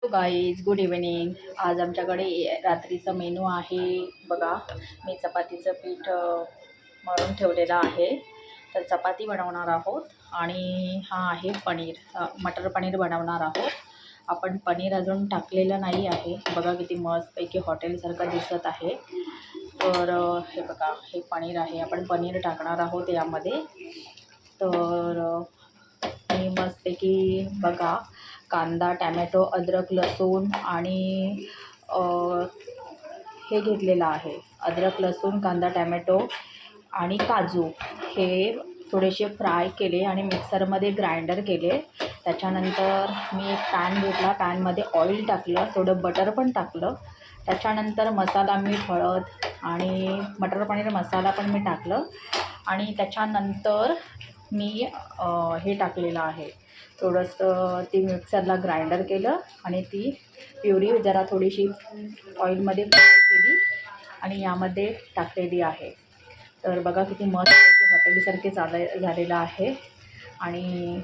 Hello guys, good evening. आज आमच्याकडे रात्रीचा मेनू आहे. बघा, मी चपातीचं पीठ मळून ठेवलेलं आहे. तर चपाती बनवणार आहोत आणि हा आहे पनीर, मटर पनीर बनवणार आहोत. आपण पनीर अजून टाकलेलं नाही आहे. बघा किती मस्तपैकी हॉटेलसारखं दिसत आहे. तर हे बघा, हे पनीर आहे. आपण पनीर टाकणार आहोत यामध्ये. तर मी मस्तपैकी बघा, कांदा, टॅमॅटो, अद्रक, लसूण आणि हे घेतलेलं आहे. अद्रक, लसूण, कांदा, टॅमॅटो आणि काजू हे थोडेसे फ्राय केले आणि मिक्सरमध्ये ग्राइंडर केले. त्याच्यानंतर मी एक पॅन घेतला. पॅनमध्ये ऑइल टाकलं, थोडं बटर पण टाकलं. त्याच्यानंतर मसाला, मीठ, हळद आणि मटर पनीर मसाला पण मी टाकलं. आणि त्याच्यानंतर मी हे टाकलेलं आहे, थोडंसं ती मिक्सरला ग्राइंडर केलं आणि ती प्युरी जरा थोडीशी ऑइलमध्ये फ्राय केली आणि यामध्ये टाकलेली आहे. तर बघा किती मस्तपैकी हॉटेलसारखे झालेलं आहे. आणि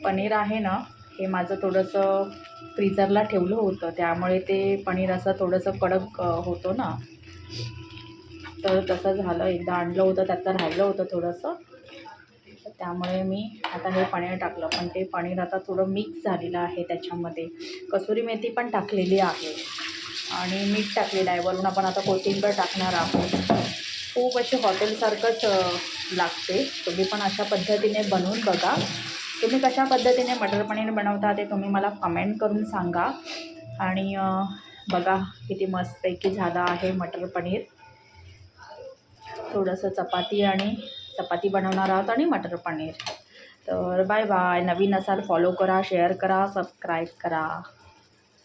पनीर आहे ना, हे माझं थोडंसं फ्रीजरला ठेवलं होतं, त्यामुळे ते पनीर असं थोडंसं कडक होतं ना. तर तसं झालं. एकदा आणलं होतं, त्यातलं राहिलं होतं थोडंसं. तर त्यामुळे मी आता हे पनीर टाकलं. पण ते पनीर आता थोडं मिक्स झालेलं आहे. त्याच्यामध्ये कसुरी मेथी पण टाकलेली आहे आणि मीठ टाकलेलं आहे. वरून आपण आता कोथिंबीर टाकणार आहोत. खूप अशी हॉटेलसारखंच लागते. तुम्ही पण अशा पद्धतीने बनवून बघा. तुम्ही कशा पद्धतीने मटर पनीर बनवता ते तुम्ही मला कमेंट करून सांगा. आणि बघा किती मस्तपैकी झालं आहे मटर पनीर. थोडंसं चपाती बनवणार आहोत आणि मटर पनीर. तर बाय बाय. नवीन असाल फॉलो करा, शेअर करा, सबस्क्राईब करा.